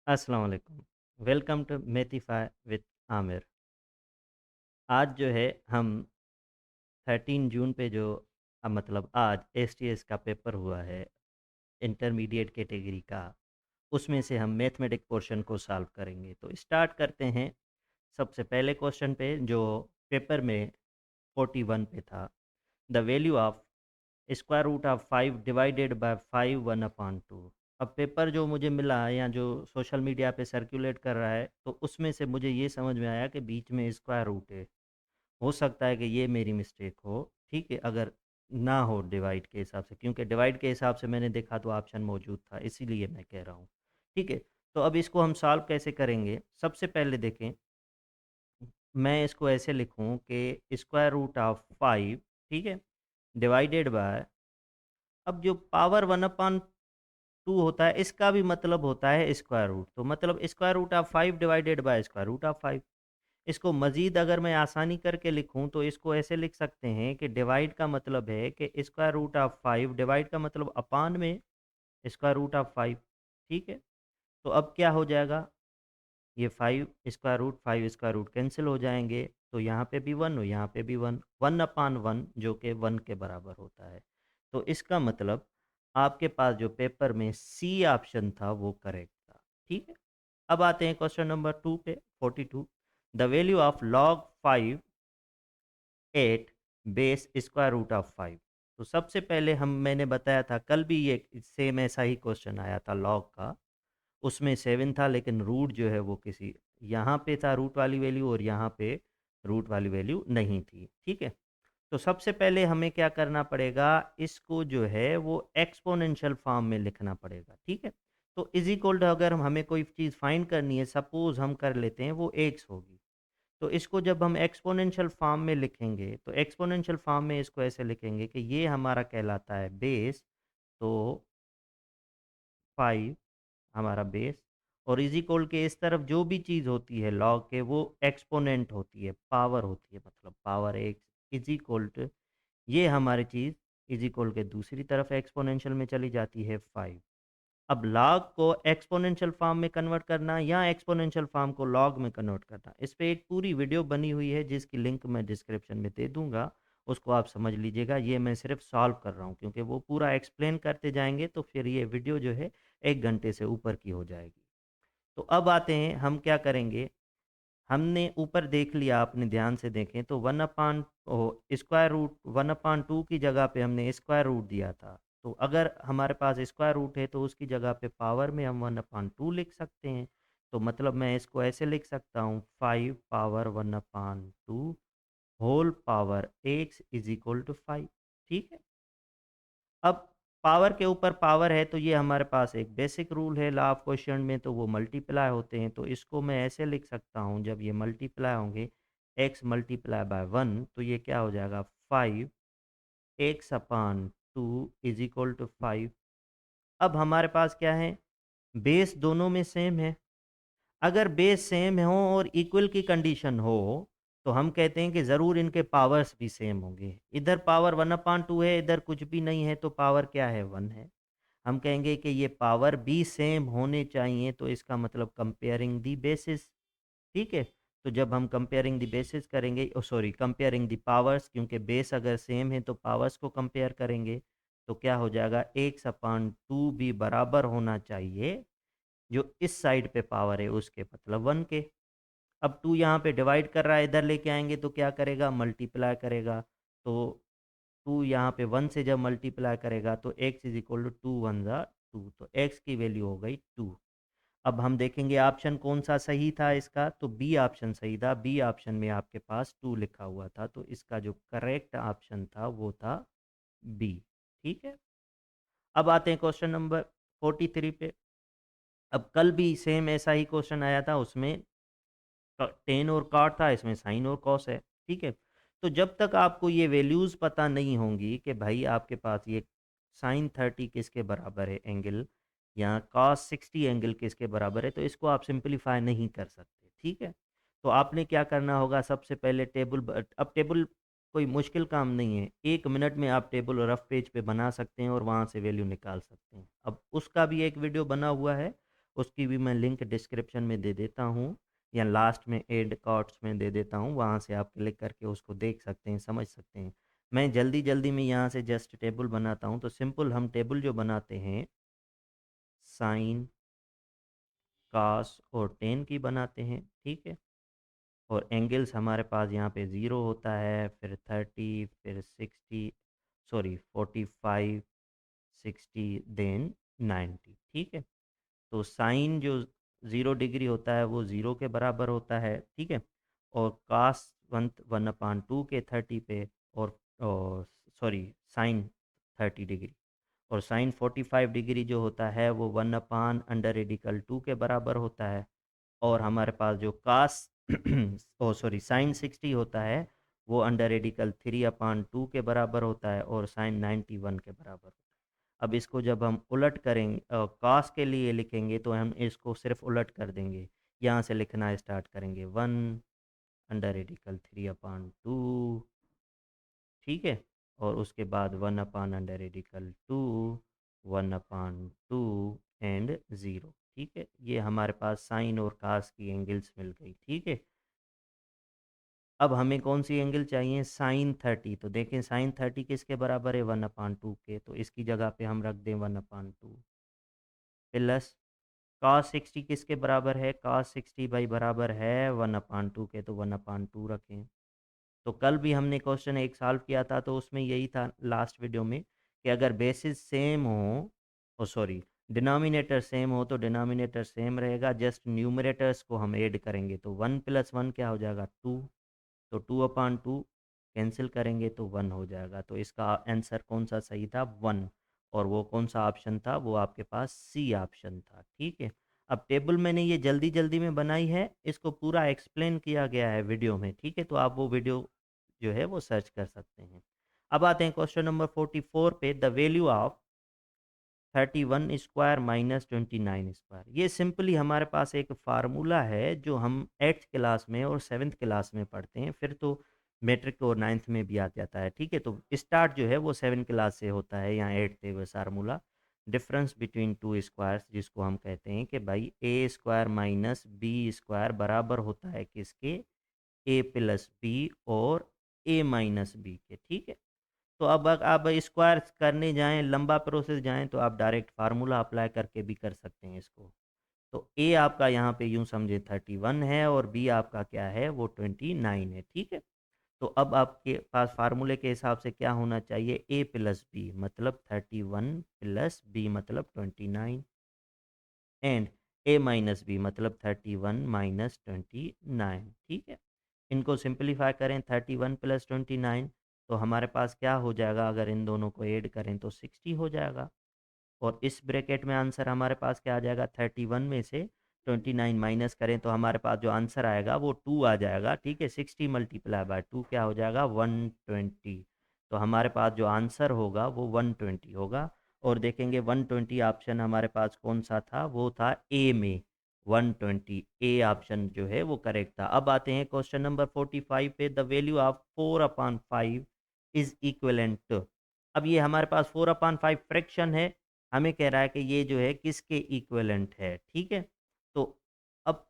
अस्सलाम वालेकुम। Welcome to Mathify with Aamir. आज जो है हम 13 जून पे जो मतलब आज एसटीएस का पेपर हुआ है इंटरमीडिएट कैटेगरी का, उसमें से हम मैथमेटिक पोर्शन को सॉल्व करेंगे। तो स्टार्ट करते हैं सबसे पहले क्वेश्चन पे जो पेपर में 41 पे था। The value of square root of 5 divided by 5 1/2। अब पेपर जो मुझे मिला है या जो सोशल मीडिया पे सर्कुलेट कर रहा है, तो उसमें से मुझे ये समझ में आया कि बीच में स्क्वायर रूट है। हो सकता है कि ये मेरी मिस्टेक हो, ठीक है? अगर ना हो डिवाइड के हिसाब से, क्योंकि डिवाइड के हिसाब से मैंने देखा तो ऑप्शन मौजूद था, इसीलिए मैं कह रहा हूँ, ठीक है? तो अब इसको हम सॉल्व कैसे करेंगे? सबसे पहले देखें, मैं इसको ऐसे लिखूँ कि स्क्वायर रूट ऑफ 5, ठीक है? डिवाइडेड बाय, अब जो पावर 1/2 होता है, इसका भी मतलब होता है स्क्वायर रूट। तो मतलब square root of 5 divided by square root of 5। इसको मज़ीद अगर मैं आसानी करके लिखूँ तो इसको ऐसे लिख सकते हैं कि डिवाइड का मतलब है कि स्क्वायर रूट ऑफ 5, डिवाइड का मतलब अपान में स्क्वायर रूट ऑफ 5, ठीक है? तो अब क्या हो जाएगा? ये 5 स्क्वायर रूट कैंसल हो जाएँगे, तो यहाँ पे भी 1 और यहाँ पे भी 1, 1/1 जो कि 1 के बराबर होता है। तो इसका मतलब आपके पास जो पेपर में सी ऑप्शन था वो करेक्ट था, ठीक है? अब आते हैं क्वेश्चन नंबर 2 पे, 42। The value of log 5 8 base square root of 5। तो सबसे पहले हम मैंने बताया था कल भी ये सेम ऐसा ही क्वेश्चन आया था लॉग का। उसमें 7 था लेकिन रूट जो है वो किसी यहाँ पे था रूट वाली वैल्यू और यहाँ पे रूट वाली वैल्यू नहीं थी, ठीक है? तो सबसे पहले हमें क्या करना पड़ेगा, इसको जो है वो एक्सपोनेंशियल फॉर्म में लिखना पड़ेगा, ठीक है? तो इज इक्वल टू, अगर हमें कोई चीज़ फाइंड करनी है, सपोज हम कर लेते हैं वो एक्स होगी। तो इसको जब हम एक्सपोनेंशियल फॉर्म में लिखेंगे तो एक्सपोनेंशियल फॉर्म में इसको ऐसे लिखेंगे कि ये हमारा कहलाता है बेस। तो 5 हमारा बेस, और इज इक्वल के इस तरफ जो भी चीज़ होती है लॉग के वो एक्सपोनेंट होती है, पावर होती है, मतलब power x is equal to, ये हमारी चीज़ इज इक्वल के दूसरी तरफ एक्सपोनेंशियल में चली जाती है 5। अब लॉग को एक्सपोनेंशियल फॉर्म में कन्वर्ट करना या एक्सपोनेंशियल फॉर्म को लॉग में कन्वर्ट करना, इस पे एक पूरी वीडियो बनी हुई है जिसकी लिंक मैं डिस्क्रिप्शन में दे दूंगा, उसको आप समझ लीजिएगा। ये मैं सिर्फ सॉल्व कर रहा हूँ क्योंकि वो पूरा एक्सप्लेन करते जाएंगे तो फिर ये वीडियो जो है 1 घंटे से ऊपर की हो जाएगी। तो अब आते हैं हम क्या करेंगे। हमने ऊपर देख लिया, आपने ध्यान से देखें तो 1/, स्क्वायर रूट 1/2 की जगह पे हमने स्क्वायर रूट दिया था। तो अगर हमारे पास स्क्वायर रूट है तो उसकी जगह पे पावर में हम 1/2 लिख सकते हैं। तो मतलब मैं इसको ऐसे लिख सकता हूँ, 5 power 1/2 whole power x is equal to 5, ठीक है? अब पावर के ऊपर पावर है तो ये हमारे पास एक बेसिक रूल है लॉ ऑफ क्वोशिएंट में, तो वो मल्टीप्लाई होते हैं। तो इसको मैं ऐसे लिख सकता हूँ, जब ये मल्टीप्लाई होंगे x मल्टीप्लाई बाय 1 तो ये क्या हो जाएगा, 5 x upon 2 is equal to 5। अब हमारे पास क्या है, बेस दोनों में सेम है। अगर बेस सेम हो और इक्वल की कंडीशन हो तो हम कहते हैं कि ज़रूर इनके पावर्स भी सेम होंगे। इधर पावर 1/2 है, इधर कुछ भी नहीं है, तो पावर क्या है, 1 है। हम कहेंगे कि ये पावर भी सेम होने चाहिए, तो इसका मतलब कंपेयरिंग दी बेसिस, ठीक है? तो जब हम कंपेयरिंग दी बेसिस करेंगे, सॉरी, कंपेयरिंग दी पावर्स, क्योंकि बेस अगर सेम है तो पावर्स को कंपेयर करेंगे, तो क्या हो जाएगा, एक्स अपान 2 भी बराबर होना चाहिए जो इस साइड पे पावर है उसके, मतलब 1 के। अब 2 यहाँ पे डिवाइड कर रहा है, इधर लेके आएँगे तो क्या करेगा, मल्टीप्लाई करेगा। तो 2 यहाँ पे 1 से जब मल्टीप्लाई करेगा तो x इज़ इक्वल टू 2 1 ज़ा 2, तो x की वैल्यू हो गई 2। अब हम देखेंगे ऑप्शन कौन-सा सही था इसका, तो बी ऑप्शन सही था। बी ऑप्शन में आपके पास 2 लिखा हुआ था, तो इसका जो करेक्ट ऑप्शन था वो था बी, ठीक है? अब आते हैं क्वेश्चन नंबर 43 पे। अब कल भी सेम ऐसा ही क्वेश्चन आया था, उसमें टेन और कॉट था, इसमें साइन और कॉस है, ठीक है? तो जब तक आपको ये वैल्यूज़ पता नहीं होंगी कि भाई आपके पास ये साइन 30 किसके बराबर है एंगल, या कॉस 60 एंगल किसके बराबर है, तो इसको आप सिंपलीफाई नहीं कर सकते, ठीक है? तो आपने क्या करना होगा, सबसे पहले अब टेबल कोई मुश्किल काम नहीं है, 1 मिनट में आप टेबल रफ पेज पे बना सकते हैं और वहाँ से वैल्यू निकाल सकते हैं। अब उसका भी एक वीडियो बना हुआ है, उसकी भी मैं लिंक डिस्क्रिप्शन में दे देता हूँ या लास्ट में एड कार्ड्स में दे देता हूँ, वहाँ से आप क्लिक करके उसको देख सकते हैं, समझ सकते हैं। मैं जल्दी जल्दी में यहाँ से जस्ट टेबल बनाता हूँ। तो सिंपल हम टेबल जो बनाते हैं साइन, कास और टेन की बनाते हैं, ठीक है। और एंगल्स हमारे पास यहाँ पे 0 होता है, फिर 30, फिर 60, सॉरी 45, 60, देन 90, ठीक है। तो साइन जो 0 डिग्री होता है वो 0 के बराबर होता है, ठीक है। और कास 1/2 के 30 पे, और सॉरी साइन 30 डिग्री, और साइन 45 डिग्री जो होता है वो 1/√2 के बराबर होता है। और हमारे पास जो कास ओ सॉरी साइन 60 होता है वो √3/2 के बराबर होता है, और साइन 91 के बराबर होता है। अब इसको जब हम उलट करेंगे, कास के लिए लिखेंगे तो हम इसको सिर्फ उलट कर देंगे, यहाँ से लिखना स्टार्ट करेंगे 1/√3/2, ठीक है। और उसके बाद 1/√2, 1/2 एंड 0, ठीक है। ये हमारे पास साइन और कास की एंगल्स मिल गई, ठीक है। अब हमें कौन सी एंगल चाहिए, साइन 30। तो देखें साइन 30 किसके बराबर है, 1/2 के, तो इसकी जगह पे हम रख दें 1/2 प्लस कॉस 60 किसके बराबर है, कॉस 60 भाई बराबर है 1/2 के, तो 1/2 रखें। तो कल भी हमने क्वेश्चन एक सॉल्व किया था, तो उसमें यही था लास्ट वीडियो में कि अगर बेसिस सेम हो, ओ सॉरी डिनोमिनेटर सेम हो, तो डिनोमिनेटर सेम रहेगा, जस्ट न्यूमरेटर्स को हम ऐड करेंगे। तो 1 + 1 क्या हो जाएगा, 2। तो 2/2 कैंसिल करेंगे तो 1 हो जाएगा। तो इसका आंसर कौन सा सही था, 1। और वो कौन सा ऑप्शन था, वो आपके पास सी ऑप्शन था, ठीक है। अब टेबल मैंने ये जल्दी जल्दी में बनाई है, इसको पूरा एक्सप्लेन किया गया है वीडियो में, ठीक है। तो आप वो वीडियो जो है वो सर्च कर सकते हैं। अब आते हैं क्वेश्चन नंबर 44 पे, the value of 31 square minus 29 square. ये सिंपली हमारे पास एक फार्मूला है जो हम 8th क्लास में और 7th क्लास में पढ़ते हैं, फिर तो मैट्रिक और 9th में भी आ जाता है, ठीक है। तो स्टार्ट जो है वो 7th क्लास से होता है, यहाँ 8th है वो formula, difference between two squares, जिसको हम कहते हैं कि भाई ए स्क्वायर माइनस बी स्क्वायर बराबर होता है किसके, ए प्लस बी और ए माइनस बी के, ठीक है। तो अब आप स्क्वायर करने जाएँ, लंबा प्रोसेस जाएँ, तो आप डायरेक्ट फार्मूला अप्लाई करके भी कर सकते हैं इसको। तो ए आपका यहाँ पे यूँ समझे 31 है, और बी आपका क्या है, वो 29 है, ठीक है। तो अब आपके पास फार्मूले के हिसाब से क्या होना चाहिए, ए प्लस बी मतलब 31 प्लस बी मतलब 29, एंड ए माइनस बी मतलब 31 माइनस 29, ठीक है। इनको सिंप्लीफाई करें, 31 प्लस 29, तो हमारे पास क्या हो जाएगा, अगर इन दोनों को ऐड करें तो 60 हो जाएगा। और इस ब्रैकेट में आंसर हमारे पास क्या आ जाएगा, 31 में से 29 माइनस करें तो हमारे पास जो आंसर आएगा वो 2 आ जाएगा, ठीक है। 60 × 2 क्या हो जाएगा, 120। तो हमारे पास जो आंसर होगा वो 120 होगा। और देखेंगे 120 ऑप्शन हमारे पास कौन सा था, वो था ए में 120, ए ऑप्शन जो है वो करेक्ट था। अब आते हैं क्वेश्चन नंबर 45 पे, the value of 4/5 is equivalent to. अब ये हमारे पास 4/5 फ्रैक्शन है, हमें कह रहा है कि ये जो है किसके इक्विवेलेंट है, ठीक है। तो अब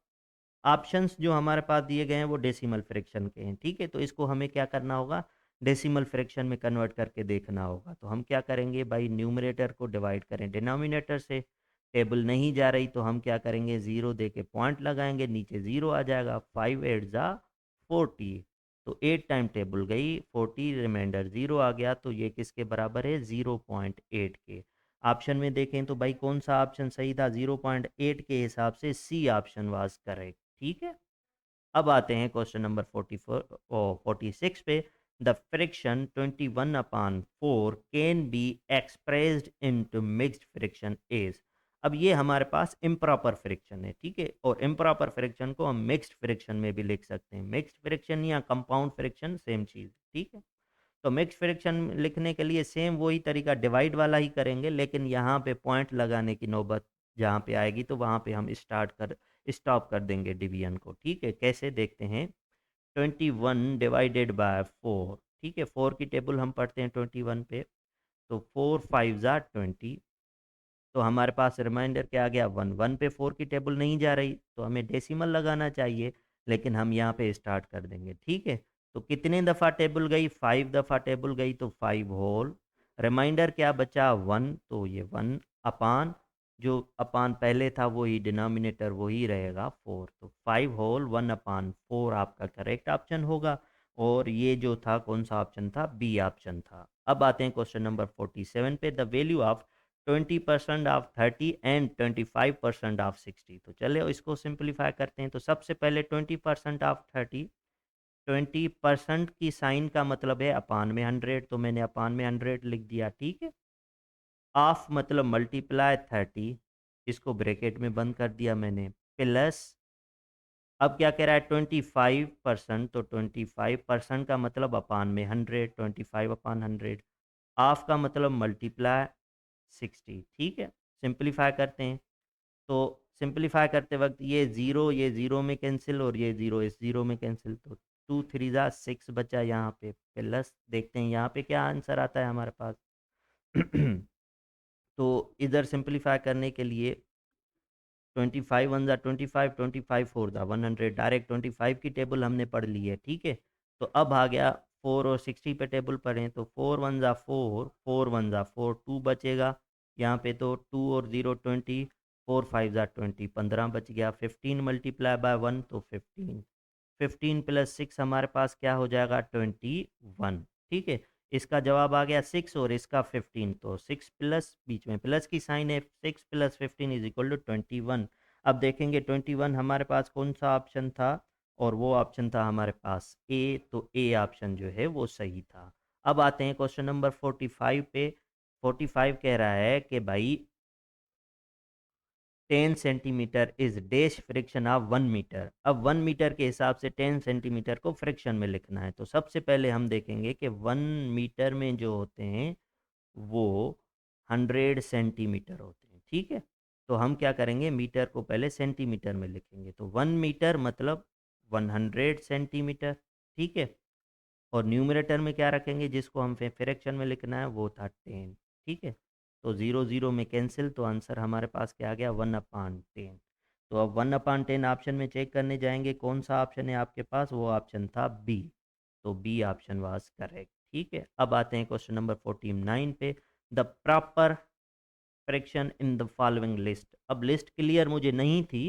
ऑप्शंस जो हमारे पास दिए गए हैं वो डेसिमल फ्रैक्शन के हैं, ठीक है। तो इसको हमें क्या करना होगा, डेसिमल फ्रैक्शन में कन्वर्ट करके देखना होगा। तो हम क्या करेंगे भाई, न्यूमरेटर को डिवाइड करें डिनोमिनेटर से, टेबल नहीं जा रही तो हम क्या करेंगे, 0 दे के पॉइंट लगाएंगे, नीचे 0 आ जाएगा, 5 8 ज़ा 40। तो 8 टाइम टेबल गई, 40 रिमाइंडर 0 आ गया, तो ये किसके बराबर है, 0.8 के। ऑप्शन में देखें तो भाई कौन सा ऑप्शन सही था, 0.8 के हिसाब से सी ऑप्शन वाज करेक्ट, ठीक है। अब आते हैं क्वेश्चन नंबर 44 और 46 पे, the friction 21/4 can be expressed into mixed friction is. अब ये हमारे पास इम्प्रॉपर फ्रिक्शन है, ठीक है। और इम्प्रॉपर फ्रिक्शन को हम मिक्स्ड फ्रिक्शन में भी लिख सकते हैं, मिक्स्ड फ्रिक्शन या कंपाउंड फ्रिक्शन सेम चीज़, ठीक है। तो मिक्स फ्रैक्शन लिखने के लिए सेम वही तरीका, डिवाइड वाला ही करेंगे, लेकिन यहाँ पे पॉइंट लगाने की नौबत जहाँ पे आएगी तो वहाँ पे हम स्टॉप कर देंगे डिवीजन को, ठीक है। कैसे देखते हैं, 21/4, ठीक है। 4 की टेबल हम पढ़ते हैं 21 पे, तो 4 5 ज़ा 20, तो हमारे पास रिमाइंडर क्या आ गया 1, 1 पे 4 की टेबल नहीं जा रही तो हमें डेसिमल लगाना चाहिए, लेकिन हम यहाँ पे स्टार्ट कर देंगे, ठीक है। तो कितने दफ़ा टेबल गई, 5 दफ़ा टेबल गई, तो 5 होल, रिमाइंडर क्या बचा 1, तो ये 1 अपान, जो अपान पहले था वही डिनोमिनेटर वही रहेगा 4, तो 5 होल 1 अपान 4 आपका करेक्ट ऑप्शन होगा। और ये जो था कौन सा ऑप्शन था, बी ऑप्शन था। अब आते हैं क्वेश्चन नंबर 47 पे, the value of 20% of 30 and 25% of 60। तो चले इसको सिंप्लीफाई करते हैं। तो सबसे पहले 20% ऑफ 30, 20% की साइन का मतलब है अपान में 100, तो मैंने अपान में 100 लिख दिया, ठीक है। ऑफ मतलब मल्टीप्लाई 30, इसको ब्रैकेट में बंद कर दिया मैंने, प्लस अब क्या कह रहा है 25%, तो 25% का मतलब अपान में 100, 25 अपान 100, ऑफ का मतलब मल्टीप्लाई 60, ठीक है। सिंप्लीफाई करते हैं, तो सिंप्लीफाई करते वक्त ये ज़ीरो में कैंसिल और ये ज़ीरो इस ज़ीरो में कैंसिल, तो 2 3 जा 6 बचा यहाँ पे, प्लस देखते हैं यहाँ पे क्या आंसर आता है हमारे पास। तो इधर सिंप्लीफाई करने के लिए 25 वन ज़ा 25, 25 फोर ज़ा 100, डायरेक्ट 25 की टेबल हमने पढ़ ली है, ठीक है। तो अब आ गया 4 और 60 पे टेबल पढ़ें, तो 4 वन ज़ा 4, 4 वन ज़ा 4, 2 बचेगा यहाँ पे, तो 2 और 0 20, 4 5 ज़ा 20, 15 बच गया, 15 मल्टीप्लाई बाय 1 तो 15, 15 प्लस 6 हमारे पास क्या हो जाएगा 21, ठीक है। इसका जवाब आ गया 6 और इसका 15, तो 6 प्लस, बीच में प्लस की साइन है, 6 प्लस 15 इज इक्वल टू 21। अब देखेंगे 21 हमारे पास कौन सा ऑप्शन था, और वो ऑप्शन था हमारे पास ए, तो ए ऑप्शन जो है वो सही था। अब आते हैं क्वेश्चन नंबर 45 पे। 45 कह रहा है कि भाई 10 centimetre is dash fraction of 1 metre. अब 1 मीटर के हिसाब से 10 सेंटीमीटर को फ्रिक्शन में लिखना है, तो सबसे पहले हम देखेंगे कि 1 मीटर में जो होते हैं वो 100 सेंटीमीटर होते हैं, ठीक है। तो हम क्या करेंगे, मीटर को पहले सेंटीमीटर में लिखेंगे, तो 1 मीटर मतलब 100 सेंटीमीटर, ठीक है। और न्यूमरेटर में क्या रखेंगे, जिसको हम फ्रैक्शन में लिखना है वो था 10, ठीक है। तो ज़ीरो ज़ीरो में कैंसिल, तो आंसर हमारे पास क्या आ गया 1/10। तो अब 1/10 ऑप्शन में चेक करने जाएंगे, कौन सा ऑप्शन है आपके पास, वो ऑप्शन था बी, तो बी ऑप्शन वाज करेक्ट, ठीक है। अब आते हैं क्वेश्चन नंबर 49 पे, the proper fraction in the following list. अब लिस्ट क्लियर मुझे नहीं थी,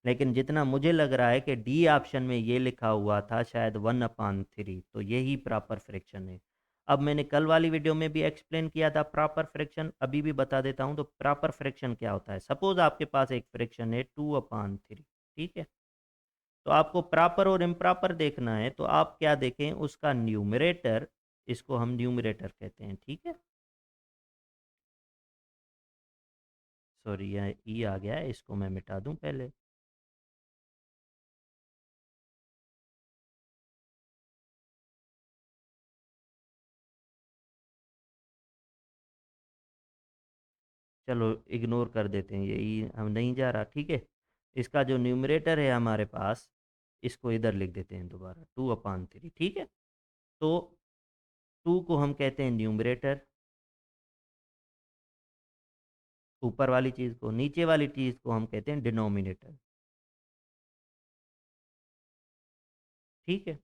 लेकिन जितना मुझे लग रहा है कि डी ऑप्शन में ये लिखा हुआ था शायद 1/3, तो यही प्रॉपर फ्रैक्शन है। अब मैंने कल वाली वीडियो में भी एक्सप्लेन किया था प्रॉपर फ्रैक्शन, अभी भी बता देता हूँ। तो प्रॉपर फ्रैक्शन क्या होता है, सपोज आपके पास एक फ्रैक्शन है 2/3, ठीक है। तो आपको प्रॉपर और इम्प्रॉपर देखना है, तो आप क्या देखें, उसका न्यूमरेटर, इसको हम न्यूमरेटर कहते हैं, ठीक है। सॉरी यहाँ ई आ गया है, इसको मैं मिटा दूं पहले। चलो इग्नोर कर देते हैं, यही हम नहीं जा रहा, ठीक है। इसका जो न्यूमरेटर है हमारे पास, इसको इधर लिख देते हैं दोबारा 2/3, ठीक है। तो 2 को हम कहते हैं न्यूमरेटर, ऊपर वाली चीज़ को, नीचे वाली चीज़ को हम कहते हैं डिनोमिनेटर, ठीक है।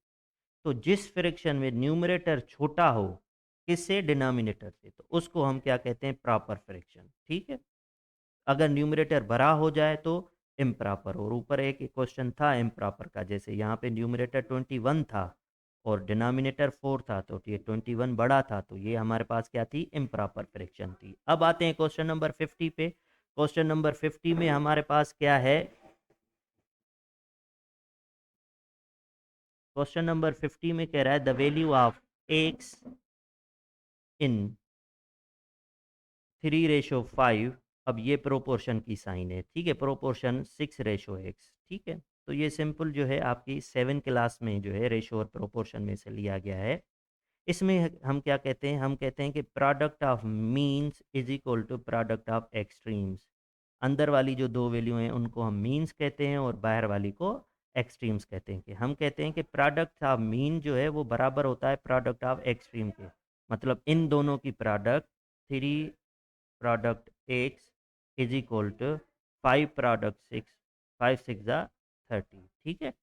तो जिस फ्रैक्शन में न्यूमरेटर छोटा हो किससे, डिनोमिनेटर से, तो उसको हम क्या कहते हैं, प्रॉपर फ्रैक्शन, ठीक है। अगर न्यूमरेटर बड़ा हो जाए तो इम्प्रॉपर। और ऊपर एक क्वेश्चन था इम्प्रॉपर का, जैसे यहाँ पे न्यूमरेटर 21 था और डिनोमिनेटर 4 था, तो ये 21 बड़ा था, तो ये हमारे पास क्या थी, इम्प्रॉपर फ्रैक्शन थी। अब आते हैं क्वेश्चन नंबर 50 पे। क्वेश्चन नंबर 50 में हमारे पास क्या है, क्वेश्चन नंबर 50 में कह रहा है द वैल्यू ऑफ एक्स इन 3:5। अब ये प्रोपोर्शन की साइन है, ठीक है, प्रोपोर्शन 6:x, ठीक है। तो ये सिंपल जो है आपकी 7 क्लास में जो है रेशो और प्रोपोर्शन में से लिया गया है। इसमें हम क्या कहते हैं, हम कहते हैं कि product of means is equal to product of extremes. अंदर वाली जो दो वैल्यू हैं उनको हम मीन्स कहते हैं और बाहर वाली को एक्सट्रीम्स कहते हैं। कि हम कहते हैं कि प्रोडक्ट ऑफ मीन जो है वो बराबर होता है प्रोडक्ट ऑफ एक्सट्रीम के, मतलब इन दोनों की product, three product x is equal to 5 product 6, 5 6 ज़ा 30, ठीक है।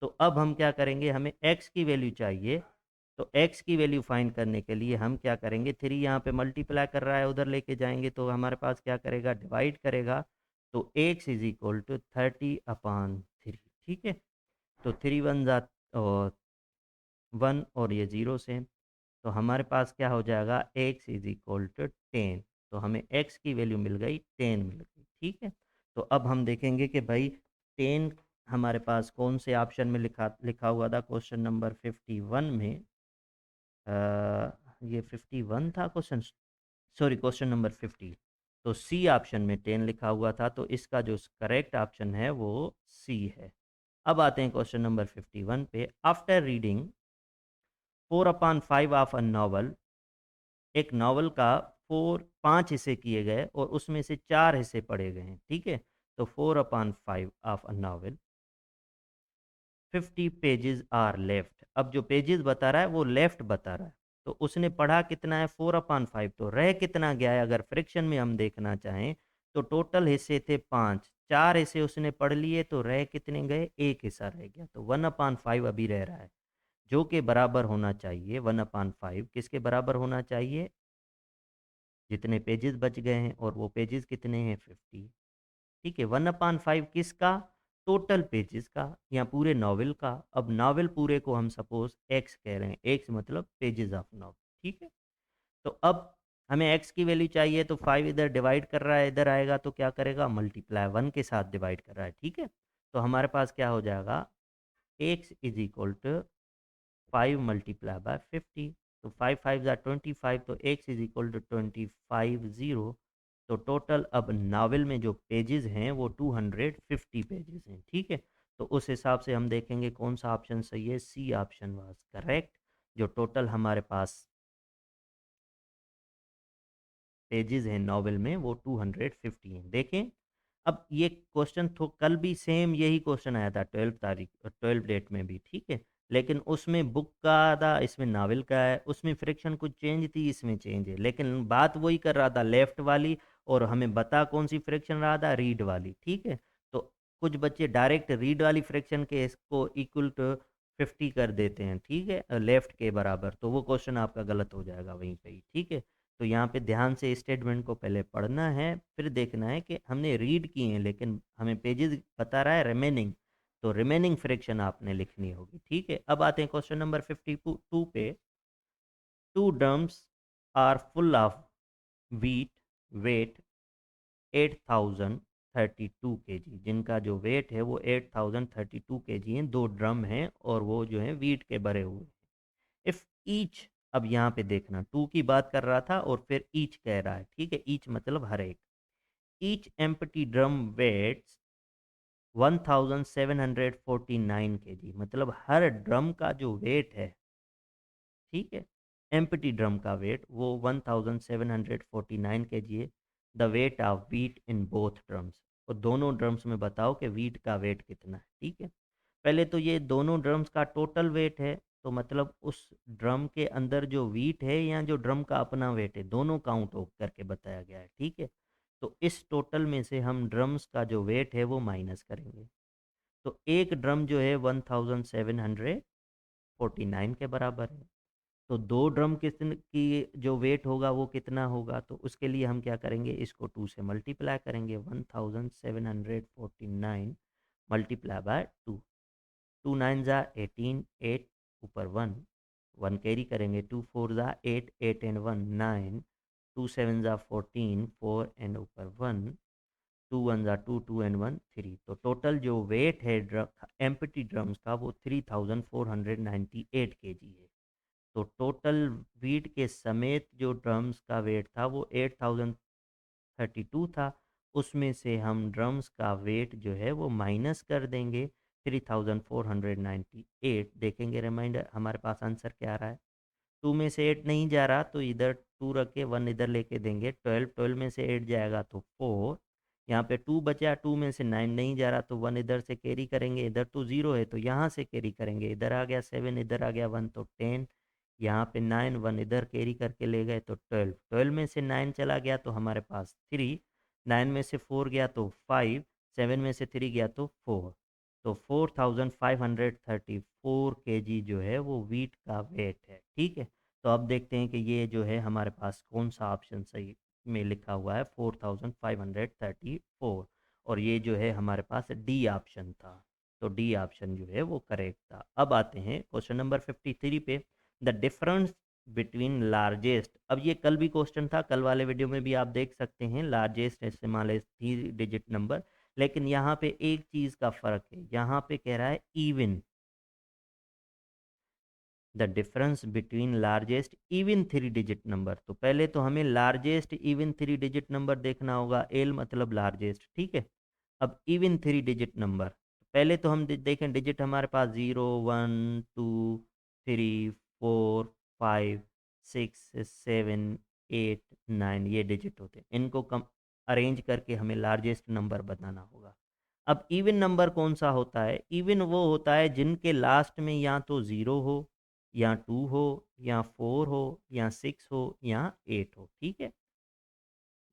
तो अब हम क्या करेंगे, हमें x की वैल्यू चाहिए। तो x की वैल्यू फाइंड करने के लिए हम क्या करेंगे, 3 यहाँ पे मल्टीप्लाई कर रहा है, उधर लेके जाएंगे तो हमारे पास क्या करेगा, डिवाइड करेगा। तो x इज इक्वल टू 30/3, ठीक है। तो 3 1 ज़ा 1 और ये 0 से, तो हमारे पास क्या हो जाएगा, x इज इक्वल टू 10। तो हमें x की वैल्यू मिल गई 10 मिल गई, ठीक है। तो अब हम देखेंगे कि भाई 10 हमारे पास कौन से ऑप्शन में लिखा लिखा हुआ था क्वेश्चन नंबर 51 में। ये 51 था क्वेश्चन, सॉरी क्वेश्चन नंबर 50। तो सी ऑप्शन में 10 लिखा हुआ था, तो इसका जो करेक्ट ऑप्शन है वो सी है। अब आते हैं क्वेश्चन नंबर 51 पे। After reading 4/5 of a novel, एक नॉवल का 5 हिस्से किए गए और उसमें से 4 हिस्से पढ़े गए हैं, ठीक है। तो 4/5 of a novel, 50 pages are left. अब जो पेजेस बता रहा है वो लेफ्ट बता रहा है, तो उसने पढ़ा कितना है, 4/5। तो रह कितना गया है, अगर फ्रैक्शन में हम देखना चाहें तो टोटल हिस्से थे 5, 4 हिस्से उसने पढ़ लिए, तो रह कितने गए, एक हिस्सा रह गया। तो 1/5 अभी रह रहा है, जो कि बराबर होना चाहिए, 1/5 किसके बराबर होना चाहिए, जितने पेजेस बच गए हैं, और वो पेजेस कितने हैं, 50, ठीक है। 1/5 किसका, टोटल पेजेस का या पूरे नॉवेल का। अब नॉवेल पूरे को हम सपोज एक्स कह रहे हैं, एक्स मतलब पेजेस ऑफ नॉवेल, ठीक है। तो अब हमें एक्स की वैल्यू चाहिए, तो 5 इधर डिवाइड कर रहा है, इधर आएगा तो क्या करेगा, मल्टीप्लाई 1 के साथ डिवाइड कर रहा है, ठीक है। तो हमारे पास क्या हो जाएगा, x is equal to 5 multiply by 50। तो 5 5 ज़ा 25, तो x इज इक्वल टू 25 0। तो टोटल अब नावल में जो पेजेस हैं वो 250 पेजेस हैं, ठीक है। तो उस हिसाब से हम देखेंगे कौन सा ऑप्शन सही है, सी ऑप्शन वाज करेक्ट। जो टोटल हमारे पास पेजेस हैं नॉवेल में वो 250 हैं, देखें। अब ये क्वेश्चन तो कल भी सेम यही क्वेश्चन आया था 12 तारीख, 12 डेट में भी, ठीक है। लेकिन उसमें बुक का था, इसमें नावल का है, उसमें फ्रिक्शन कुछ चेंज थी, इसमें चेंज है, लेकिन बात वही कर रहा था लेफ्ट वाली। और हमें बता कौन सी फ्रिक्शन रहा था, रीड वाली, ठीक है। तो कुछ बच्चे डायरेक्ट रीड वाली फ्रिक्शन के इसको इक्वल टू 50 कर देते हैं, ठीक है, लेफ्ट के बराबर, तो वो क्वेश्चन आपका गलत हो जाएगा वहीं पे ही, ठीक है। तो यहाँ पे ध्यान से स्टेटमेंट को पहले पढ़ना है, फिर देखना है कि हमने रीड किए हैं लेकिन हमें पेजेस बता रहा है रिमेनिंग, तो रिमेनिंग फ्रैक्शन आपने लिखनी होगी, ठीक है। अब आते हैं क्वेश्चन नंबर 52 पे। Two drums are full of wheat, weight 8032 kg, जिनका जो वेट है वो 8032 kg है, दो ड्रम हैं और वो जो है वीट के भरे हुए हैं। इफ ईच, अब यहाँ पे देखना, टू की बात कर रहा था और फिर ईच कह रहा है, ठीक है, ईच मतलब हर एक। Each empty drum weights 1749 kg, मतलब हर ड्रम का जो वेट है, ठीक है, एम्प्टी ड्रम का वेट वो 1749 kg है। The weight of wheat in both drums, और दोनों ड्रम्स में बताओ कि वीट का वेट कितना है, ठीक है। पहले तो ये दोनों ड्रम्स का टोटल वेट है, तो मतलब उस ड्रम के अंदर जो वीट है या जो ड्रम का अपना वेट है, दोनों काउंट हो करके बताया गया है, ठीक है। तो इस टोटल में से हम ड्रम्स का जो वेट है वो माइनस करेंगे। तो एक ड्रम जो है 1749 के बराबर है। तो दो ड्रम कितने की जो वेट होगा वो कितना होगा, तो उसके लिए हम क्या करेंगे, इसको 2 से मल्टीप्लाई करेंगे, 1749 मल्टीप्लाई बाय 2। 2 9 ज़ा 18, 8 ऊपर 1, 1 कैरी करेंगे, 2 4 ज़ा 8, 8 एंड 1 9, 2 7 ज़ा 14, 4 एंड ऊपर 1, 2 1 ज़ा 2, 2 एंड 1 3। तो टोटल जो वेट है एम्प्टी ड्रम्स का वो 3498 kg है। तो टोटल वीट के समेत जो ड्रम्स का वेट था वो 8032 था। उसमें से हम ड्रम्स का वेट जो है वो माइनस कर देंगे 3498, देखेंगे रिमाइंडर हमारे पास आंसर क्या आ रहा है। 2 में से 8 नहीं जा रहा तो इधर 2 रख के 1 इधर लेके देंगे, 12, 12 में से 8 जाएगा तो 4, यहाँ पे 2 बचा, 2 में से 9 नहीं जा रहा तो 1 इधर से कैरी करेंगे, इधर तो 0 है तो यहाँ से कैरी करेंगे, इधर आ गया 7, इधर आ गया 1 तो 10, यहाँ पे 9, 1 इधर कैरी करके ले गए तो 12, 12 में से 9 चला गया तो हमारे पास 3, 9 में से 4 गया तो 5, 7 में से 3 गया तो 4, तो 4534 केजी जो है वो व्हीट का वेट है। ठीक है, तो अब देखते हैं कि ये जो है हमारे पास कौन सा ऑप्शन सही में लिखा हुआ है, 4534, और ये जो है हमारे पास डी ऑप्शन था। तो डी ऑप्शन जो है वो करेक्ट था। अब आते हैं क्वेश्चन नंबर 53 पे। द डिफरेंस बिटवीन लार्जेस्ट, अब ये कल भी क्वेश्चन था, कल वाले वीडियो में भी आप देख सकते हैं, लार्जेस्ट स्मॉलेस्ट 3 डिजिट नंबर। लेकिन यहाँ पे एक चीज का फर्क है, यहाँ पे कह रहा है even, the difference between largest even 3 digit number. तो पहले तो हमें लार्जेस्ट इवन 3 डिजिट नंबर देखना होगा, एल मतलब लार्जेस्ट। ठीक है, अब इवन 3 डिजिट नंबर, पहले तो हम देखें डिजिट हमारे पास 0, 1, 2, 3, 4, 5, 6, 7, 8, 9 ये डिजिट होते हैं। इनको कम अरेंज करके हमें लार्जेस्ट नंबर बताना होगा। अब इवन नंबर कौन सा होता है? इवन वो होता है जिनके लास्ट में या तो 0 हो, या 2 हो, या 4 हो, या 6 हो, या 8 हो। ठीक है,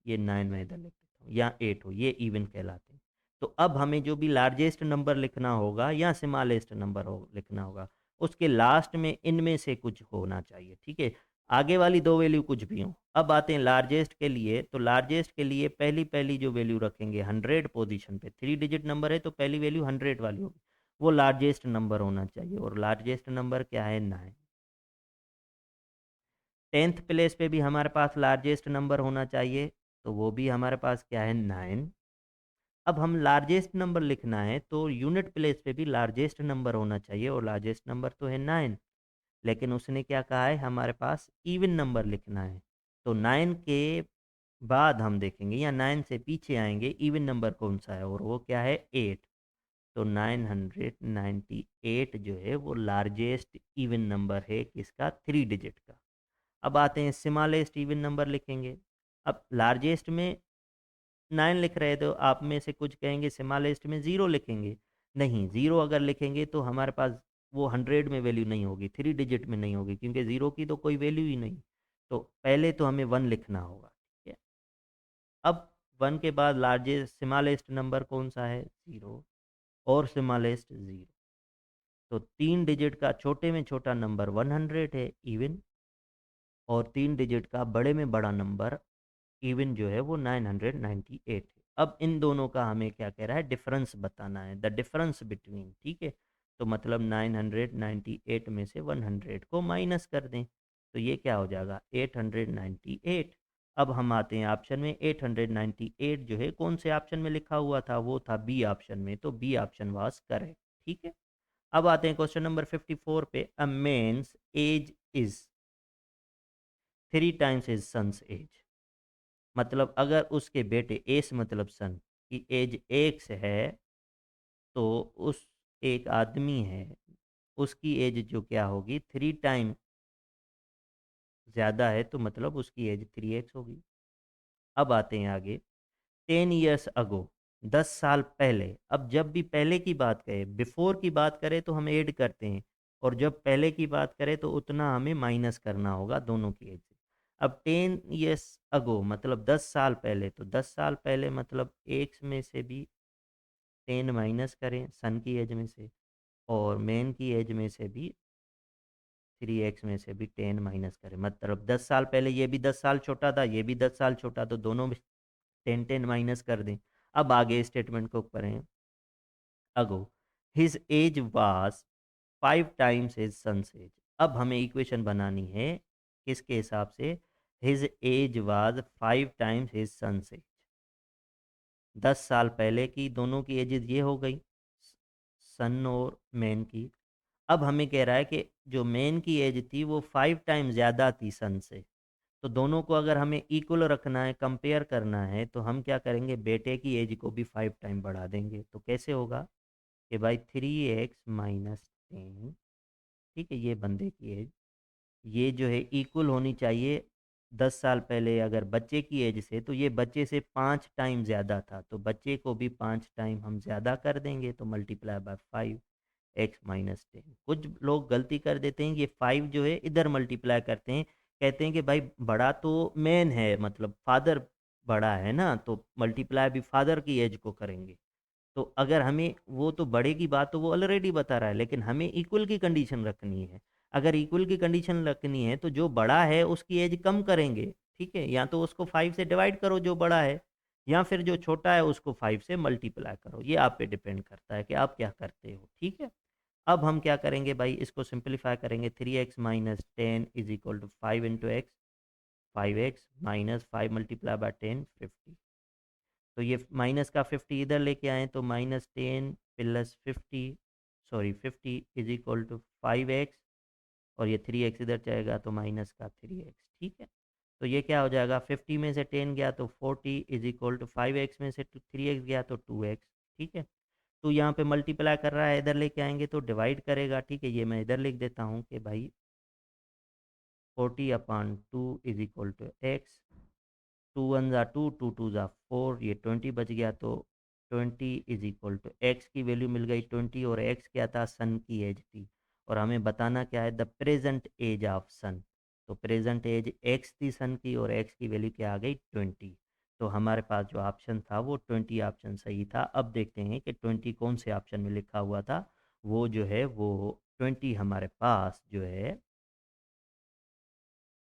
ये 9 मैं इधर लिख देता हूँ, या 8 हो, ये इवन कहलाते हैं। तो अब हमें जो भी लार्जेस्ट नंबर लिखना होगा या स्मॉलेस्ट नंबर हो लिखना होगा, उसके लास्ट में इनमें से कुछ होना चाहिए। ठीक है, आगे वाली दो वैल्यू कुछ भी हो। अब आते हैं लार्जेस्ट के लिए, तो लार्जेस्ट के लिए पहली पहली जो वैल्यू रखेंगे 100 पोजीशन पे, 3 डिजिट नंबर है तो पहली वैल्यू 100 वाली होगी, वो लार्जेस्ट नंबर होना चाहिए, और लार्जेस्ट नंबर क्या है? 9। 10th प्लेस पे भी हमारे पास लार्जेस्ट नंबर होना चाहिए, तो वो भी हमारे पास क्या है? 9। अब हम लार्जेस्ट नंबर लिखना है तो यूनिट प्लेस पे भी लार्जेस्ट नंबर होना चाहिए, और लार्जेस्ट नंबर तो है 9। लेकिन उसने क्या कहा है, हमारे पास इवन नंबर लिखना है। तो 9 के बाद हम देखेंगे, या 9 से पीछे आएंगे, इवन नंबर कौन सा है, और वो क्या है? 8। तो 998 जो है वो लार्जेस्ट इवन नंबर है किसका? 3 डिजिट का। अब आते हैं स्मॉलेस्ट इवन नंबर लिखेंगे। अब लार्जेस्ट में 9 लिख रहे, तो आप में से कुछ कहेंगे स्मॉलेस्ट में 0 लिखेंगे। नहीं, 0 अगर लिखेंगे तो हमारे पास वो 100 में वैल्यू नहीं होगी, 3 डिजिट में नहीं होगी, क्योंकि 0 की तो कोई वैल्यू ही नहीं। तो पहले तो हमें 1 लिखना होगा। ठीक है, अब 1 के बाद लार्जेस्ट स्मॉलेस्ट नंबर कौन सा है? 0, और स्मॉलेस्ट 0। तो 3 डिजिट का छोटे में छोटा नंबर 100 है इवन, और 3 डिजिट का बड़े में बड़ा नंबर इवन जो है वो 998 है। अब इन दोनों का हमें क्या कह रहा है? डिफरेंस बताना है, द डिफरेंस बिटवीन। ठीक है, तो मतलब 998 में से 100 को माइनस कर दें, तो ये क्या हो जाएगा? 898। अब हम आते हैं ऑप्शन में, 898 जो है कौन से ऑप्शन में लिखा हुआ था? वो था बी ऑप्शन में, तो बी ऑप्शन वाज करेक्ट। ठीक है, अब आते हैं क्वेश्चन नंबर 54 पे। A men's age is 3 times his son's age, मतलब अगर उसके बेटे एस मतलब सन की एज एक्स है, तो उस एक आदमी है, उसकी एज जो क्या होगी? 3 टाइम ज़्यादा है, तो मतलब उसकी एज 3x होगी। अब आते हैं आगे, 10 years अगो, 10 साल पहले। अब जब भी पहले की बात करें, बिफोर की बात करें तो हम ऐड करते हैं, और जब पहले की बात करें तो उतना हमें माइनस करना होगा दोनों की एज से। अब 10 years अगो मतलब 10 साल पहले, तो 10 साल पहले मतलब एक्स में से भी 10 माइनस करें, सन की एज में से, और मैन की एज में से भी 3x में से भी 10 माइनस करें, मतलब 10 साल पहले ये भी 10 साल छोटा था, ये भी 10 साल छोटा, तो दोनों में 10 माइनस कर दें। अब आगे स्टेटमेंट को करें, ago his age was 5 times his son's age. अब हमें इक्वेशन बनानी है किसके हिसाब से? His age was 5 times his son's age. 10 साल पहले की दोनों की एजेस ये हो गई, सन और मैन की। अब हमें कह रहा है कि जो मैन की एज थी वो 5 टाइम ज़्यादा थी सन से, तो दोनों को अगर हमें इक्वल रखना है, कंपेयर करना है, तो हम क्या करेंगे? बेटे की एज को भी 5 टाइम बढ़ा देंगे। तो कैसे होगा कि भाई 3x - 10, ठीक है, ये बंदे की एज, ये जो है इक्वल होनी चाहिए 10 साल पहले अगर बच्चे की एज से, तो ये बच्चे से 5 टाइम ज़्यादा था, तो बच्चे को भी 5 टाइम हम ज़्यादा कर देंगे, तो मल्टीप्लाई बाय 5x - 10। कुछ लोग गलती कर देते हैं, ये 5 जो है इधर मल्टीप्लाई करते हैं, कहते हैं कि भाई बड़ा तो मैन है, मतलब फादर बड़ा है ना, तो मल्टीप्लाई भी फादर की एज को करेंगे। तो अगर हमें वो तो बड़े की बात तो वो ऑलरेडी बता रहा है, लेकिन हमें इक्वल की कंडीशन रखनी है। अगर इक्वल की कंडीशन रखनी है तो जो बड़ा है उसकी एज कम करेंगे, ठीक है? या तो उसको 5 से डिवाइड करो जो बड़ा है, या फिर जो छोटा है उसको 5 से मल्टीप्लाई करो। ये आप पे डिपेंड करता है कि आप क्या करते हो, ठीक है? अब हम क्या करेंगे भाई, इसको सिंप्लीफाई करेंगे। 3x minus 10 is equal to 5 into x, 5x minus 5 multiply by 10, 50। तो ये माइनस का 50 इधर लेके आए तो minus 10 plus 50, sorry 50 is equal to 5x, और ये 3x इधर जाएगा तो माइनस का 3x, ठीक है? तो ये क्या हो जाएगा, 50 में से 10 गया तो 40 इज इक्वल टू 5x में से 3x गया तो 2x, ठीक है? तो यहाँ पे मल्टीप्लाई कर रहा है, इधर लेके आएंगे तो डिवाइड करेगा, ठीक है? ये मैं इधर लिख देता हूँ कि भाई 40/2 is equal to x, 2 one ज़ा 2, 2 टू ज़ा 4, ये 20 बच गया तो 20 इज इक्वल टू एक्स की वैल्यू मिल गई 20, और एक्स क्या था, सन की एज थी, और हमें बताना क्या है, द प्रेजेंट एज ऑफ सन। तो प्रेजेंट एज एक्स थी सन की, और एक्स की वैल्यू क्या आ गई, 20। तो हमारे पास जो ऑप्शन था वो 20 ऑप्शन सही था। अब देखते हैं कि 20 कौन से ऑप्शन में लिखा हुआ था। वो जो है वो 20 हमारे पास जो है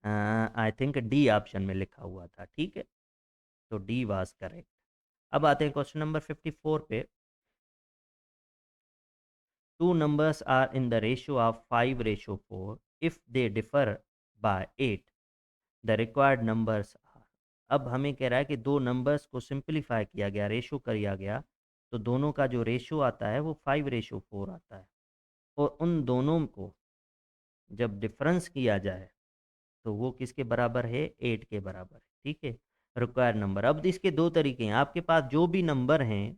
आई थिंक डी ऑप्शन में लिखा हुआ था, ठीक है? तो डी वाज करेक्ट। अब आते हैं क्वेश्चन नंबर 54 पे। Two numbers are in the ratio of 5:4, if they differ by 8, the required numbers are. अब हमें कह रहा है कि दो नंबर्स को सिंप्लीफाई किया गया, रेशियो किया गया, तो दोनों का जो रेशियो आता है वो 5:4 आता है, और उन दोनों को जब डिफरेंस किया जाए तो वो किसके बराबर है, 8 के बराबर है, ठीक है? रिक्वायर्ड नंबर, अब इसके दो तरीके हैं। आपके पास जो भी नंबर हैं,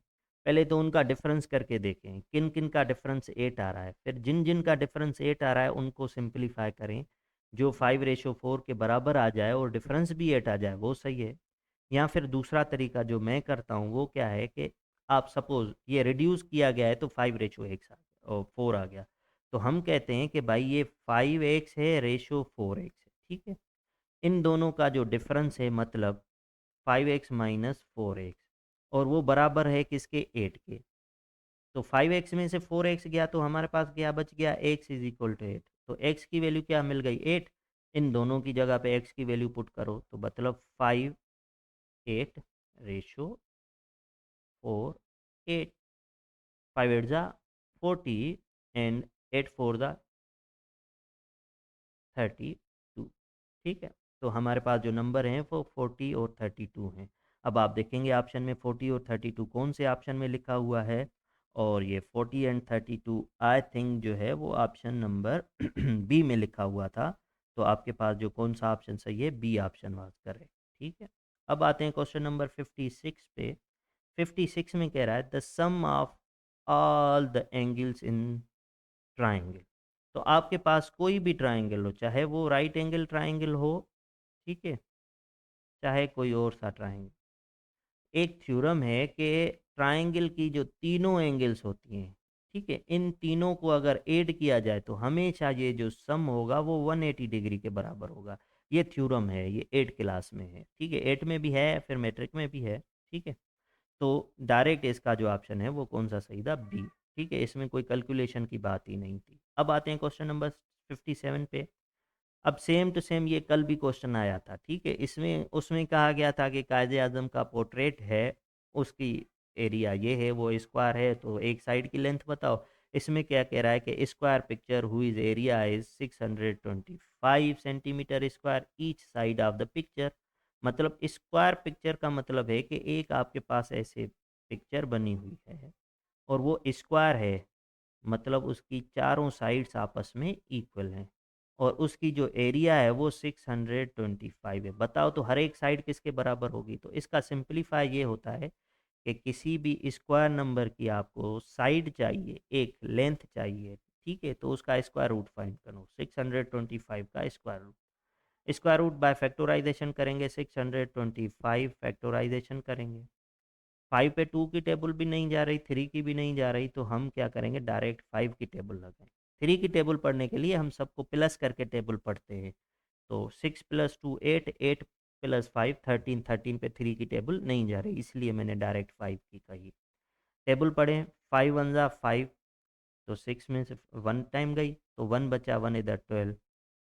पहले तो उनका डिफरेंस करके देखें किन किन का डिफरेंस 8 आ रहा है, फिर जिन जिन का डिफरेंस 8 आ रहा है उनको सिंप्लीफाई करें, जो 5:4 के बराबर आ जाए और डिफरेंस भी 8 आ जाए वो सही है। या फिर दूसरा तरीका जो मैं करता हूँ वो क्या है कि आप सपोज ये रिड्यूस किया गया है तो 5:1 और 4 आ गया, तो हम कहते हैं कि भाई ये 5x है, रेशो 4x है, ठीक है? इन दोनों का जो डिफरेंस है मतलब 5x माइनस 4x, और वो बराबर है किसके, 8 के। तो 5x में से 4x गया तो हमारे पास क्या बच गया, x इज इक्वल टू 8। तो x की वैल्यू क्या मिल गई, 8। इन दोनों की जगह पे x की वैल्यू पुट करो तो मतलब 5 8 रेशो 4 8, 5 8 जा 40 एंड 8 4 जा 32, ठीक है? तो हमारे पास जो नंबर हैं वो 40 और 32 हैं। अब आप देखेंगे ऑप्शन में 40 और 32 कौन से ऑप्शन में लिखा हुआ है, और ये 40 एंड 32 आई थिंक जो है वो ऑप्शन नंबर बी में लिखा हुआ था। तो आपके पास जो कौन सा ऑप्शन सही है, बी ऑप्शन वाज करेक्ट, ठीक है? अब आते हैं क्वेश्चन नंबर 56 पे। 56 में कह रहा है the sum of all the angles in triangle. तो आपके पास कोई भी ट्राइंगल हो, चाहे वो राइट एंगल ट्राइंगल हो, ठीक है, चाहे कोई और सा ट्राइंगल, एक थ्योरम है कि ट्राइंगल की जो तीनों एंगल्स होती हैं, ठीक है, इन तीनों को अगर ऐड किया जाए तो हमेशा ये जो सम होगा वो 180 डिग्री के बराबर होगा। ये थ्योरम है, ये 8 क्लास में है, ठीक है, 8 में भी है फिर मैट्रिक में भी है, ठीक है? तो डायरेक्ट इसका जो ऑप्शन है वो कौन सा सही था, बी, ठीक है? इसमें कोई कैलकुलेशन की बात ही नहीं थी। अब आते हैं क्वेश्चन नंबर 57 पे। अब सेम टू सेम ये कल भी क्वेश्चन आया था, ठीक है? इसमें उसमें कहा गया था कि कायदे आजम का पोर्ट्रेट है, उसकी एरिया ये है, वो स्क्वायर है, तो एक साइड की लेंथ बताओ। इसमें क्या कह रहा है कि square picture whose area is 625 centimetre square each side of the picture. मतलब स्क्वायर पिक्चर का मतलब है कि एक आपके पास ऐसे पिक्चर बनी हुई है और वो स्क्वायर है, मतलब उसकी चारों साइड्स आपस में इक्वल हैं, और उसकी जो एरिया है वो 625 है। बताओ तो हर एक साइड किसके बराबर होगी? तो इसका सिंपलीफाई ये होता है कि किसी भी स्क्वायर नंबर की आपको साइड चाहिए, एक लेंथ चाहिए, ठीक है, तो उसका स्क्वायर रूट फाइंड करो, 625 का square root. Square root by factorisation करेंगे, 625 फैक्टराइजेशन करेंगे। 5 पे 2 की टेबल भी नहीं जा रही, 3 की भी नहीं जा रही, तो हम क्या करेंगे, डायरेक्ट 5 की टेबल लगाएं। 3 की टेबल पढ़ने के लिए हम सबको प्लस करके टेबल पढ़ते हैं। तो 6 + 2 8, 8 प्लस 5 13, 13 पे 3 की टेबल नहीं जा रही, इसलिए मैंने डायरेक्ट 5 की कही। टेबल पढ़ें, 5 वन ज़ा 5, तो 6 में से 1 टाइम गई तो 1 बचा, 1 इधर 12,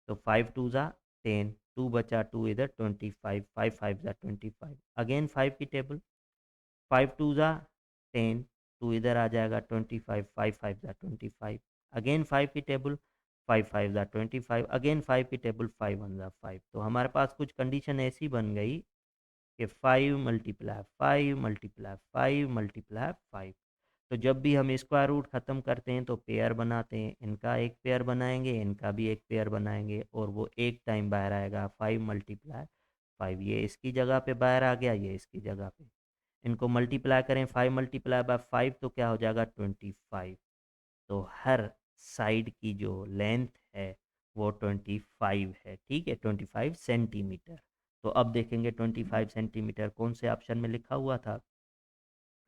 तो 5 टू ज़ा 10, 2 बचा, 2 इधर 25, 5 5 ज़ा 25। अगेन 5 की टेबल, 5 टू ज़ा 10, 2 इधर आ जाएगा 25, 5 5 ज़ा 25। अगेन 5 की टेबल, 5 5 ज़ा 25, अगेन 5 की टेबल, 5 वन ज़ा 5। तो हमारे पास कुछ कंडीशन ऐसी बन गई कि 5 मल्टीप्लाई 5 मल्टीप्लाई 5 मल्टीप्लाई 5। तो जब भी हम स्क्वायर रूट ख़त्म करते हैं तो पेयर बनाते हैं, इनका एक पेयर बनाएंगे, इनका भी एक पेयर बनाएंगे, और वो एक टाइम बाहर आएगा 5 मल्टीप्लाई 5। ये इसकी जगह पे बाहर आ गया, ये इसकी जगह पे। इनको मल्टीप्लाई करें, 5 मल्टीप्लाई बाय 5 तो क्या हो जाएगा 25। तो हर साइड की जो लेंथ है वो 25 है, ठीक है, 25 सेंटीमीटर। तो अब देखेंगे 25 सेंटीमीटर कौन से ऑप्शन में लिखा हुआ था,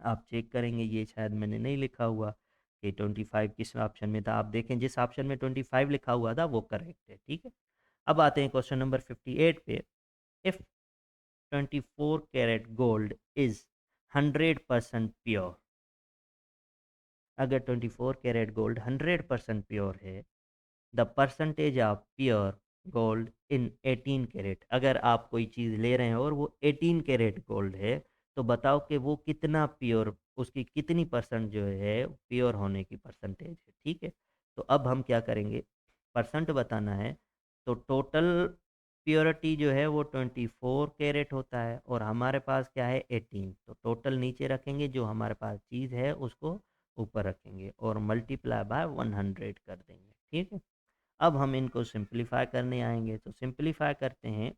आप चेक करेंगे, ये शायद मैंने नहीं लिखा हुआ कि 25 किस ऑप्शन में था। आप देखें जिस ऑप्शन में 25 लिखा हुआ था वो करेक्ट है, ठीक है। अब आते हैं क्वेश्चन नंबर 58 पे। If 24 carat gold is 100% pure, अगर 24 कैरेट गोल्ड 100% प्योर है, the percentage of pure gold in 18 carat, अगर आप कोई चीज़ ले रहे हैं और वो 18 कैरेट गोल्ड है, तो बताओ कि वो कितना प्योर, उसकी कितनी परसेंट जो है प्योर होने की परसेंटेज है, ठीक है। तो अब हम क्या करेंगे, परसेंट बताना है, तो टोटल प्योरिटी जो है वो 24 कैरेट होता है, और हमारे पास क्या है 18, तो टोटल नीचे रखेंगे, जो हमारे पास चीज़ है उसको ऊपर रखेंगे और मल्टीप्लाई बाय 100 कर देंगे, ठीक है। अब हम इनको सिंप्लीफाई करने आएंगे, तो सिंप्लीफाई करते हैं,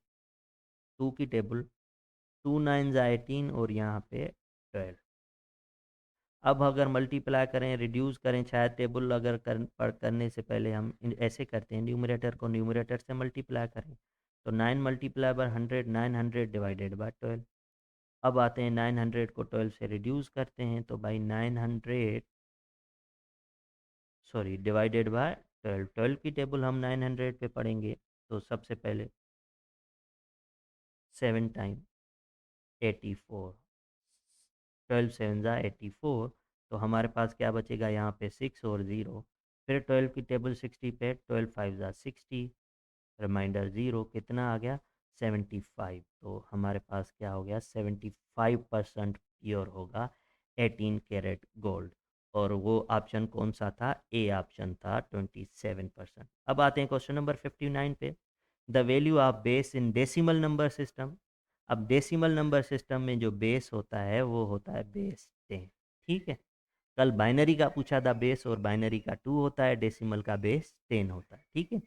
2 की टेबल, 2 9 ज़ा 18 और यहाँ पे 12। अब अगर मल्टीप्लाई करें, रिड्यूस करें, शायद टेबल अगर करने से पहले हम ऐसे करते हैं, न्यूमरेटर को न्यूमरेटर से मल्टीप्लाई करें, तो 9 मल्टीप्लाई बाय 100, 900 डिवाइडेड बाय 12। अब आते हैं 900 को 12 से रिड्यूस करते हैं, तो भाई 900, सॉरी, डिवाइडेड बाय 12। 12 की टेबल हम 900 पे पढ़ेंगे, तो सबसे पहले 7 टाइम 84, 12 7 ज़ा 84, तो हमारे पास क्या बचेगा यहाँ पे 6 और 0। फिर 12 की टेबल 60 पे, 12 5 ज़ा 60, रिमाइंडर 0, कितना आ गया 75। तो हमारे पास क्या हो गया 75% प्योर होगा 18 कैरेट गोल्ड, और वो ऑप्शन कौन सा था, ए ऑप्शन था 27%। अब आते हैं क्वेश्चन नंबर 59 पे। The value of base in decimal number system. अब डेसिमल नंबर सिस्टम में जो बेस होता है वो होता है बेस 10, ठीक है। कल बाइनरी का पूछा था बेस, और बाइनरी का 2 होता है, डेसिमल का बेस 10 होता है, ठीक है।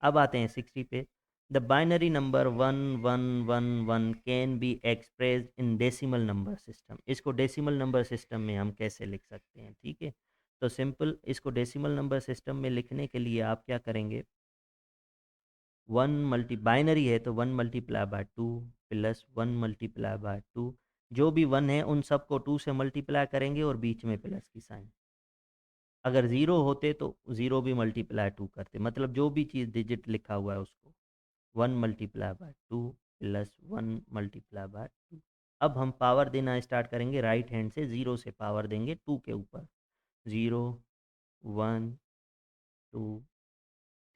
अब आते हैं 60 पे। The binary number 1111 can be expressed in decimal number system. इसको डेसिमल नंबर सिस्टम में हम कैसे लिख सकते हैं, ठीक है। तो सिंपल, इसको डेसिमल नंबर सिस्टम में लिखने के लिए आप क्या करेंगे, 1 मल्टी बाइनरी है तो 1 multiply by 2 plus 1 multiply by 2, जो भी 1 है उन सबको 2 से मल्टीप्लाई करेंगे और बीच में प्लस की साइन। अगर ज़ीरो होते तो ज़ीरो भी मल्टीप्लाई 2 करते, मतलब जो भी चीज़ डिजिट लिखा हुआ है उसको 1 multiply by 2 plus 1 multiply by 2। अब हम पावर देना स्टार्ट करेंगे राइट हैंड से, ज़ीरो से पावर देंगे 2 के ऊपर, 0 1 2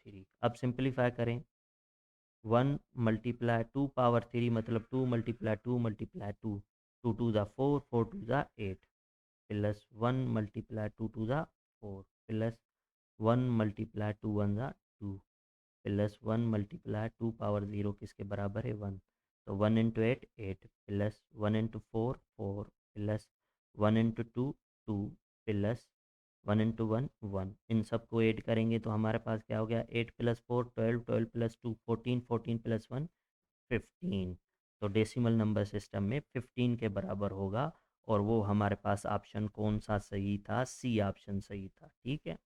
3। अब सिंप्लीफाई करें, 1 मल्टीप्लाई 2 पावर 3, मतलब 2 मल्टीप्लाई 2 मल्टीप्लाई 2, 2 2 ज़ा 4, 4 2 ज़ा 8, प्लस 1 मल्टीप्लाई 2 2 ज़ा 4, प्लस 1 मल्टीप्लाई 2 1 ज़ा 2, प्लस 1 मल्टीप्लाई 2 पावर 0 किसके बराबर है 1, तो 1 into 8 8, plus 1 into 4 4, plus 1 into 2 2, plus 1 into 1 1। इन सबको ऐड करेंगे तो हमारे पास क्या हो गया, 8 प्लस 4 12, 12 प्लस 2 14, 14 प्लस 1 15। तो डेसिमल नंबर सिस्टम में 15 के बराबर होगा, और वो हमारे पास ऑप्शन कौन सा सही था, सी ऑप्शन सही था, ठीक है।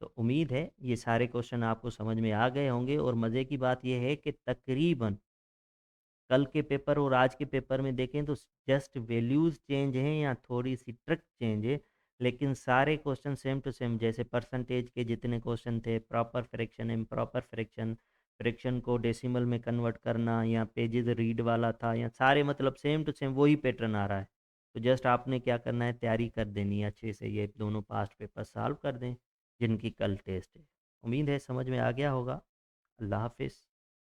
तो उम्मीद है ये सारे क्वेश्चन आपको समझ में आ गए होंगे, और मज़े की बात यह है कि तकरीबन कल के पेपर और आज के पेपर में देखें तो जस्ट वैल्यूज़ चेंज हैं या थोड़ी सी ट्रिक चेंज है, लेकिन सारे क्वेश्चन सेम टू सेम, जैसे परसेंटेज के जितने क्वेश्चन थे, proper fraction improper fraction, fraction को डेसिमल में कन्वर्ट करना, या पेजेस रीड वाला था, या सारे मतलब सेम टू सेम वही पैटर्न आ रहा है। तो जस्ट आपने क्या करना है, तैयारी कर देनी है अच्छे से, ये दोनों पास्ट पेपर सॉल्व कर दें जिनकी कल टेस्ट है। उम्मीद है समझ में आ गया होगा। अल्लाह हाफिज़।